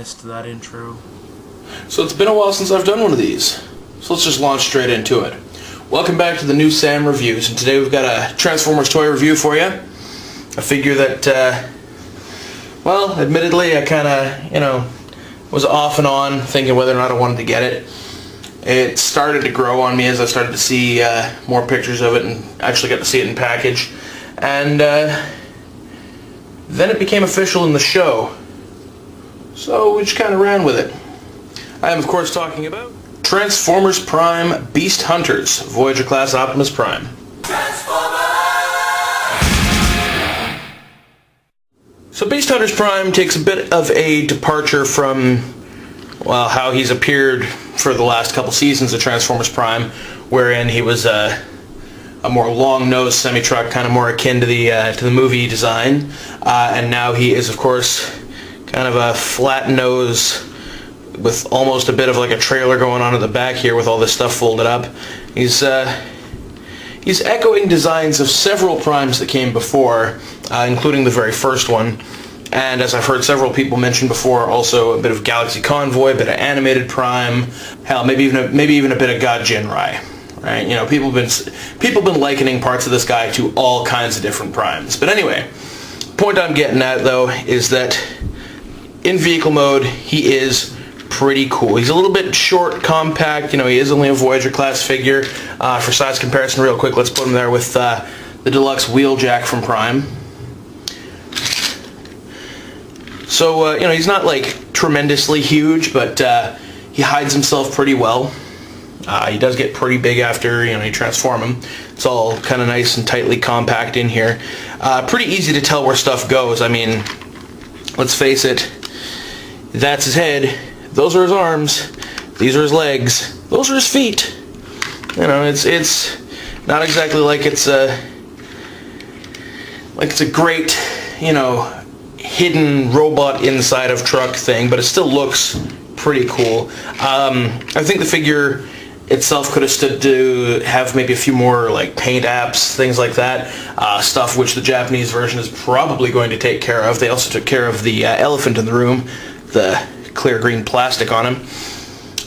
missed that intro. So it's been a while since I've done one of these. So let's just launch straight into it. Welcome back to the TheNewSam Reviews, and today we've got a Transformers toy review for you. A figure that, well, admittedly I kind of, was off and on thinking whether or not I wanted to get it. It started to grow on me as I started to see more pictures of it and actually got to see it in package. And then it became official in the show. So we just kind of ran with it. I am, of course, talking about Transformers Prime Beast Hunters, Voyager class Optimus Prime. So Beast Hunters Prime takes a bit of a departure from, well, how he's appeared for the last couple seasons of Transformers Prime, wherein he was a more long-nosed semi-truck, kind of more akin to the movie design, and now he is, of course, kind of a flat nose with almost a bit of like a trailer going on at the back here with all this stuff folded up. He's echoing designs of several Primes that came before, including the very first one. And as I've heard several people mention before, also a bit of Galaxy Convoy, a bit of Animated Prime, hell, maybe even a bit of God Jinrai. Right? You know, people have been likening parts of this guy to all kinds of different Primes. But anyway, the point I'm getting at though is that in vehicle mode he is pretty cool. He's a little bit short, compact. You know, he is only a Voyager class figure. For size comparison, real quick, let's put him there with the deluxe Wheeljack from Prime. So, you know, he's not like tremendously huge, but he hides himself pretty well. He does get pretty big after, you know, you transform him. It's all kind of nice and tightly compact in here. Pretty easy to tell where stuff goes. I mean, let's face it, that's his head, those are his arms, these are his legs, those are his feet. You know, it's not exactly like it's a great, you know, hidden robot inside of truck thing, but it still looks pretty cool. I think the figure itself could have stood to have maybe a few more like paint apps, things like that, stuff which the Japanese version is probably going to take care of. They also took care of the elephant in the room, the clear green plastic on him.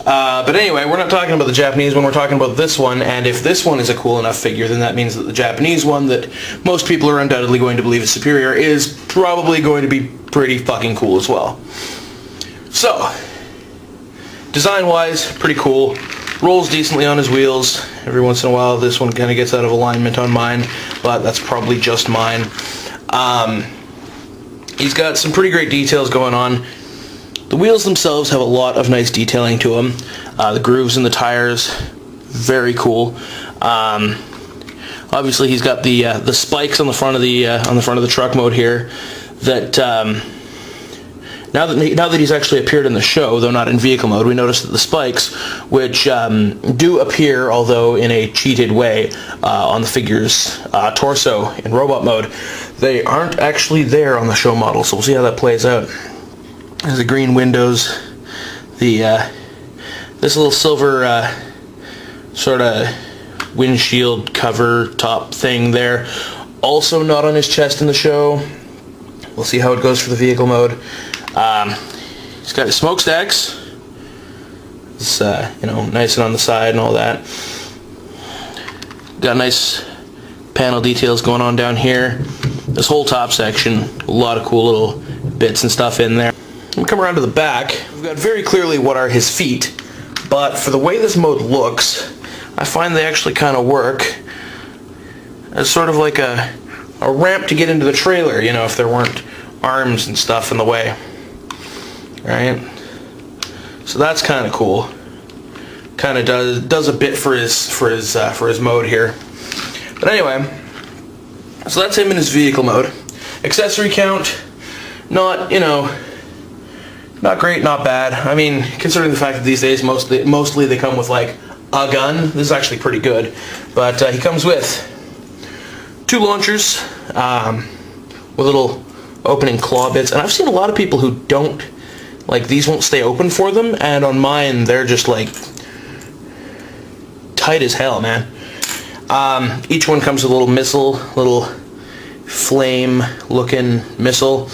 But anyway, we're not talking about the Japanese one, we're talking about this one, and if this one is a cool enough figure, then that means that the Japanese one, that most people are undoubtedly going to believe is superior, is probably going to be pretty fucking cool as well. So, design-wise, pretty cool. Rolls decently on his wheels. Every once in a while this one kind of gets out of alignment on mine, but that's probably just mine. He's got some pretty great details going on. The wheels themselves have a lot of nice detailing to them. The grooves in the tires, very cool. Obviously he's got the spikes on the front of the truck mode here that now that he's actually appeared in the show, though not in vehicle mode, we notice that the spikes, which do appear, although in a cheated way, on the figure's torso in robot mode, they aren't actually there on the show model, so we'll see how that plays out. There's the green windows, this little silver sort of windshield cover top thing there, also not on his chest in the show. We'll see how it goes for the vehicle mode. He's got his smokestacks. It's you know, nice and on the side and all that. Got nice panel details going on down here. This whole top section, a lot of cool little bits and stuff in there. We come around to the back. We've got very clearly what are his feet, but for the way this mode looks, I find they actually kind of work as sort of like a ramp to get into the trailer, you know, if there weren't arms and stuff in the way. Right? So that's kind of cool. Kind of does a bit for his mode here. But anyway, so that's him in his vehicle mode. Accessory count, not, you know, not great, not bad. I mean, considering the fact that these days mostly they come with like a gun, this is actually pretty good. But he comes with 2 launchers with little opening claw bits, and I've seen a lot of people who don't, like, these won't stay open for them, and on mine they're just like tight as hell, man. Each one comes with a little missile, little flame-looking missile.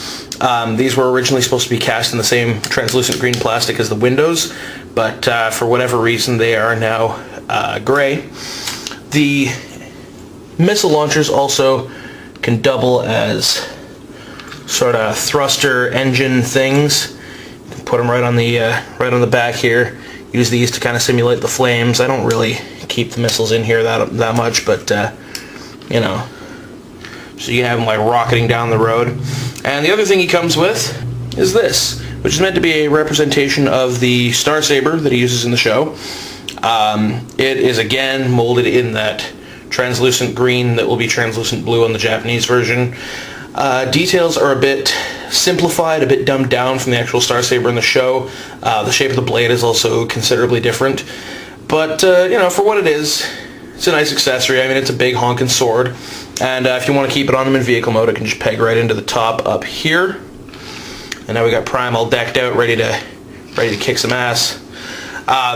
These were originally supposed to be cast in the same translucent green plastic as the windows, but for whatever reason they are now gray. The missile launchers also can double as sort of thruster engine things. You can put them right on the back here. Use these to kind of simulate the flames. I don't really keep the missiles in here that much, but you know, so you have them like rocketing down the road. And the other thing he comes with is this, which is meant to be a representation of the Star Saber that he uses in the show. It is again molded in that translucent green that will be translucent blue on the Japanese version. Details are a bit simplified, a bit dumbed down from the actual Star Saber in the show. The shape of the blade is also considerably different. But, you know, for what it is, it's a nice accessory. I mean, it's a big honking sword. And if you want to keep it on him in vehicle mode, it can just peg right into the top up here. And now we got Prime all decked out, ready to kick some ass.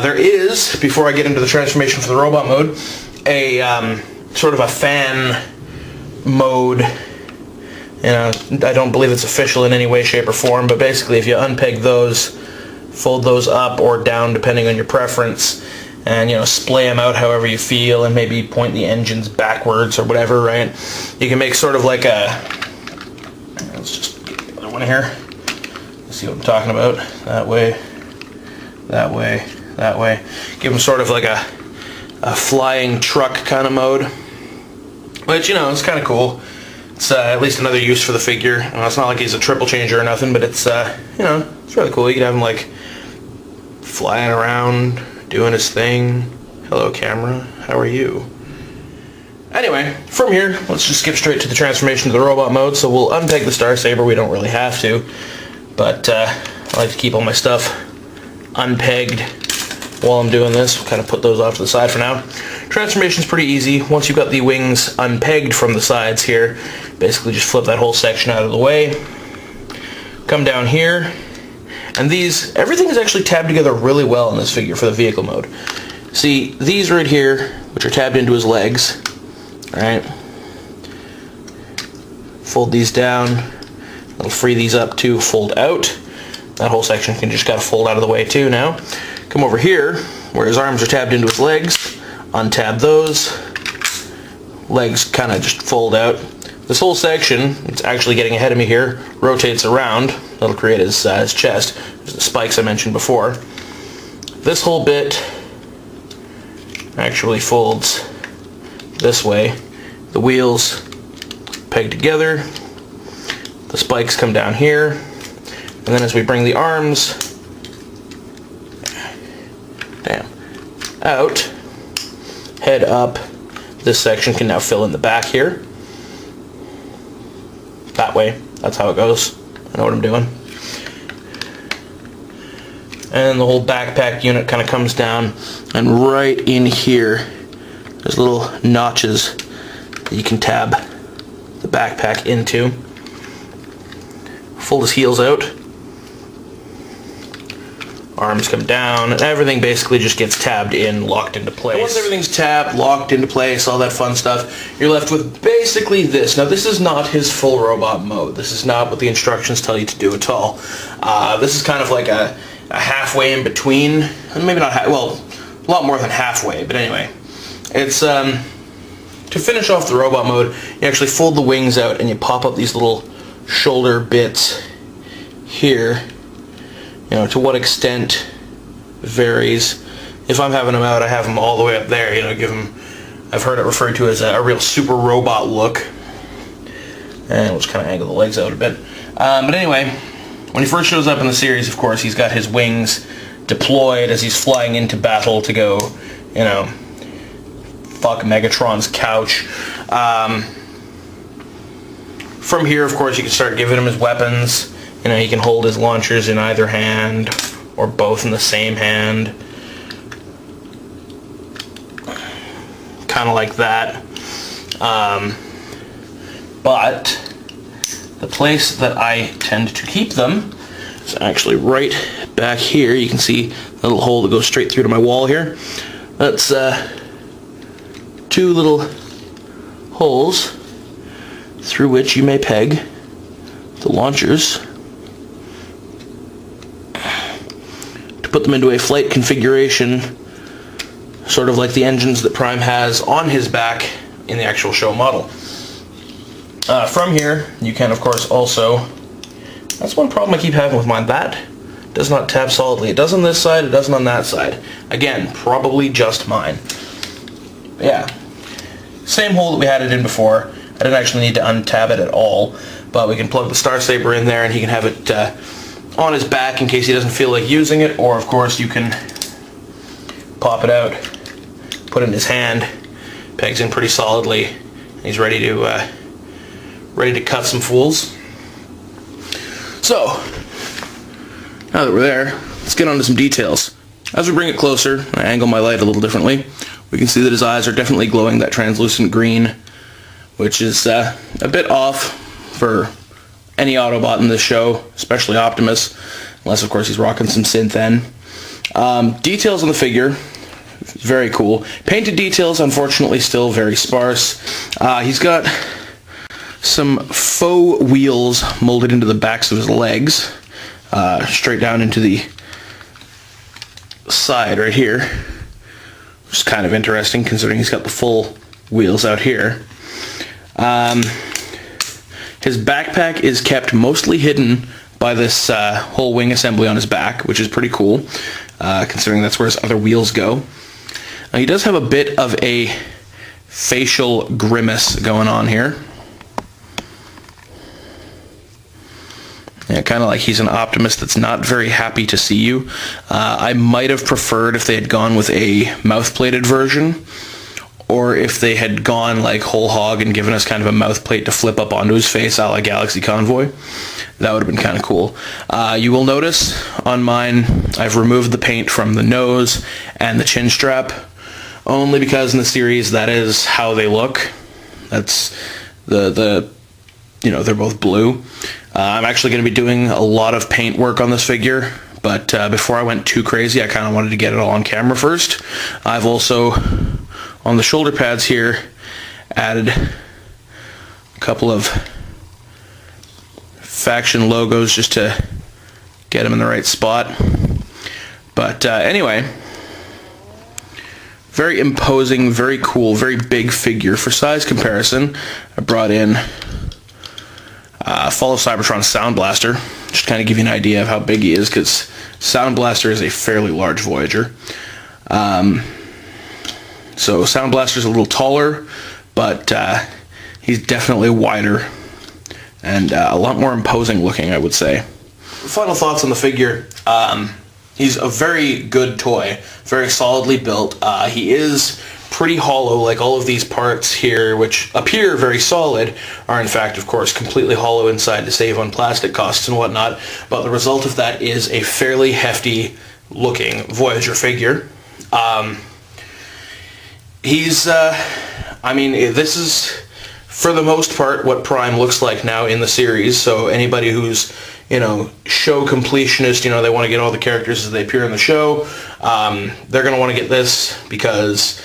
There is, before I get into the transformation for the robot mode, a sort of a fan mode. You know, I don't believe it's official in any way, shape, or form, but basically if you unpeg those, fold those up or down depending on your preference, and, you know, splay them out however you feel, and maybe point the engines backwards or whatever, right? You can make sort of like a... Let's just get the other one here. See what I'm talking about. That way, that way, that way. Give them sort of like a flying truck kind of mode. Which, you know, it's kind of cool. It's at least another use for the figure. It's not like he's a triple changer or nothing, but it's, you know, it's really cool. You can have him, like, flying around, doing his thing. Hello, camera. How are you? Anyway, from here, let's just skip straight to the transformation to the robot mode. So we'll unpeg the Star Saber. We don't really have to. But I like to keep all my stuff unpegged while I'm doing this. We'll kind of put those off to the side for now. Transformation's pretty easy. Once you've got the wings unpegged from the sides here, basically just flip that whole section out of the way. Come down here. And these, everything is actually tabbed together really well in this figure for the vehicle mode. See, these right here, which are tabbed into his legs, alright? Fold these down. It'll free these up to fold out. That whole section can just kind of fold out of the way too now. Come over here, where his arms are tabbed into his legs, untab those. Legs kind of just fold out. This whole section, it's actually getting ahead of me here, rotates around. That'll create his chest. There's the spikes I mentioned before. This whole bit actually folds this way. The wheels peg together. The spikes come down here. And then as we bring the arms out, head up, this section can now fill in the back here. That way. That's how it goes. I know what I'm doing. And the whole backpack unit kind of comes down, and right in here there's little notches that you can tab the backpack into. Fold his heels out. Arms come down, and everything basically just gets tabbed in, locked into place. And once everything's tabbed, locked into place, all that fun stuff, you're left with basically this. Now, this is not his full robot mode. This is not what the instructions tell you to do at all. This is kind of like a halfway in between. Maybe not well, a lot more than halfway, but anyway. It's, to finish off the robot mode, you actually fold the wings out, and you pop up these little shoulder bits here. You know, to what extent varies. If I'm having them out, I have them all the way up there. You know, give them, I've heard it referred to as a real super robot look. And we'll just kind of angle the legs out a bit. But anyway, when he first shows up in the series, of course, he's got his wings deployed as he's flying into battle to go, you know, fuck Megatron's couch. From here, of course, you can start giving him his weapons. You know, he can hold his launchers in either hand, or both in the same hand. Kind of like that. But the place that I tend to keep them is actually right back here. You can see the little hole that goes straight through to my wall here. That's two little holes through which you may peg the launchers to put them into a flight configuration, sort of like the engines that Prime has on his back in the actual show model. From here, you can of course also, that's one problem I keep having with mine, that does not tab solidly. It does on this side, it doesn't on that side. Again, probably just mine. But yeah, same hole that we had it in before. I didn't actually need to untab it at all, but we can plug the Star Saber in there and he can have it on his back in case he doesn't feel like using it, or of course you can pop it out, put it in his hand, pegs in pretty solidly, and he's ready to cut some fools. So, now that we're there, let's get on to some details. As we bring it closer, I angle my light a little differently, we can see that his eyes are definitely glowing that translucent green, which is a bit off for any Autobot in this show, especially Optimus, unless of course he's rocking some synth N. Details on the figure, very cool. Painted details, unfortunately, still very sparse. He's got some faux wheels molded into the backs of his legs, straight down into the side right here, which is kind of interesting considering he's got the full wheels out here. His backpack is kept mostly hidden by this whole wing assembly on his back, which is pretty cool, considering that's where his other wheels go. Now, he does have a bit of a facial grimace going on here. Yeah, kind of like he's an Optimus that's not very happy to see you. I might have preferred if they had gone with a mouth-plated version, or if they had gone like whole hog and given us kind of a mouth plate to flip up onto his face a la Galaxy Convoy. That would have been kind of cool. You will notice on mine I've removed the paint from the nose and the chin strap, only because in the series that is how they look. That's the you know, they're both blue. I'm actually going to be doing a lot of paint work on this figure, but before I went too crazy I kind of wanted to get it all on camera first. I've also, on the shoulder pads here, added a couple of faction logos just to get them in the right spot. But anyway, very imposing, very cool, very big figure. For size comparison, I brought in Fall of Cybertron Sound Blaster, just to kind of give you an idea of how big he is, because Sound Blaster is a fairly large Voyager. So Sound Blaster's a little taller, but he's definitely wider and a lot more imposing looking, I would say. Final thoughts on the figure. He's a very good toy, very solidly built. He is pretty hollow, like all of these parts here, which appear very solid, are in fact, of course, completely hollow inside to save on plastic costs and whatnot, but the result of that is a fairly hefty looking Voyager figure. He's, I mean, this is, for the most part, what Prime looks like now in the series, so anybody who's, you know, show completionist, you know, they want to get all the characters as they appear in the show, they're going to want to get this because,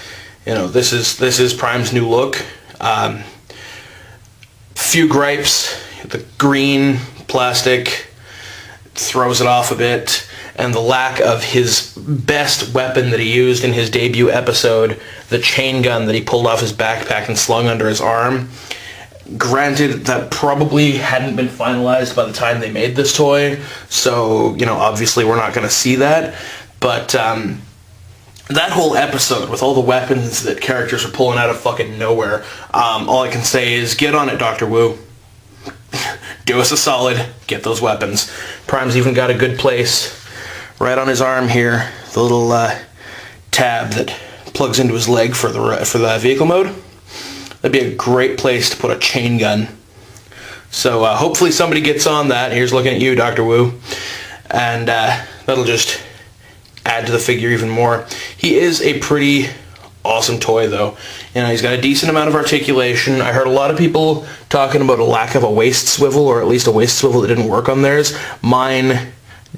you know, this is Prime's new look. Few gripes, the green plastic throws it off a bit, and the lack of his best weapon that he used in his debut episode, the chain gun that he pulled off his backpack and slung under his arm. Granted, that probably hadn't been finalized by the time they made this toy, so, you know, obviously we're not going to see that, but that whole episode with all the weapons that characters are pulling out of fucking nowhere, all I can say is get on it, Dr. Wu. Do us a solid, get those weapons. Prime's even got a good place right on his arm here, the little tab that plugs into his leg for the vehicle mode. That'd be a great place to put a chain gun. So hopefully somebody gets on that. Here's looking at you, Dr. Wu. And that'll just add to the figure even more. He is a pretty awesome toy, though. You know, he's got a decent amount of articulation. I heard a lot of people talking about a lack of a waist swivel, or at least a waist swivel that didn't work on theirs. Mine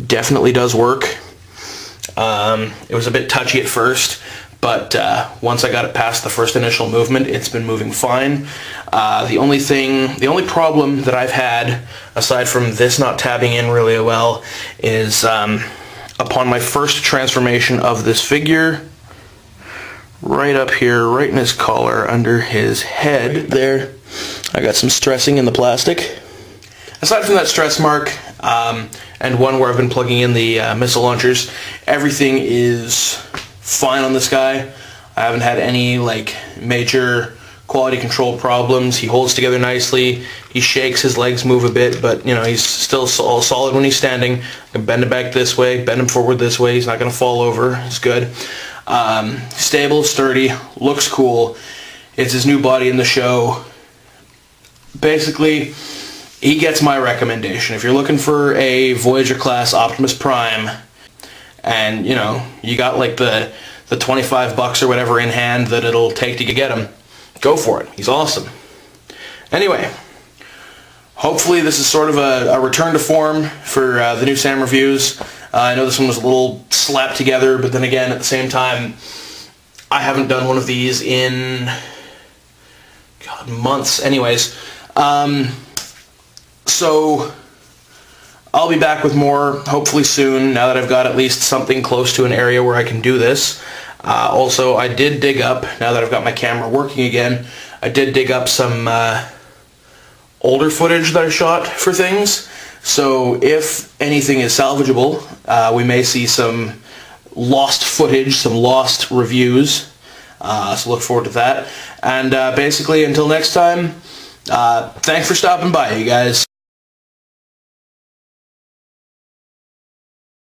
definitely does work. It was a bit touchy at first, but once I got it past the first initial movement, it's been moving fine. The only problem that I've had, aside from this not tabbing in really well, is upon my first transformation of this figure, right up here, right in his collar, under his head there, I got some stressing in the plastic. Aside from that stress mark, and one where I've been plugging in the missile launchers, everything is fine on this guy. I haven't had any like major quality control problems. He holds together nicely. He shakes, his legs move a bit, but you know, he's still all solid when he's standing. I can bend him back this way, bend him forward this way. He's not going to fall over. He's good. Stable, sturdy, looks cool. It's his new body in the show. Basically, he gets my recommendation. If you're looking for a Voyager class Optimus Prime, and you know, you got like the $25 or whatever in hand that it'll take to get him, go for it. He's awesome. Anyway, hopefully this is sort of a return to form for the new Sam Reviews. I know this one was a little slapped together, but then again, at the same time, I haven't done one of these in months. Anyways, so I'll be back with more hopefully soon, now that I've got at least something close to an area where I can do this. Also, I did dig up, now that I've got my camera working again, I did dig up some older footage that I shot for things. So if anything is salvageable, we may see some lost footage, some lost reviews. So look forward to that. And basically, until next time, thanks for stopping by, you guys.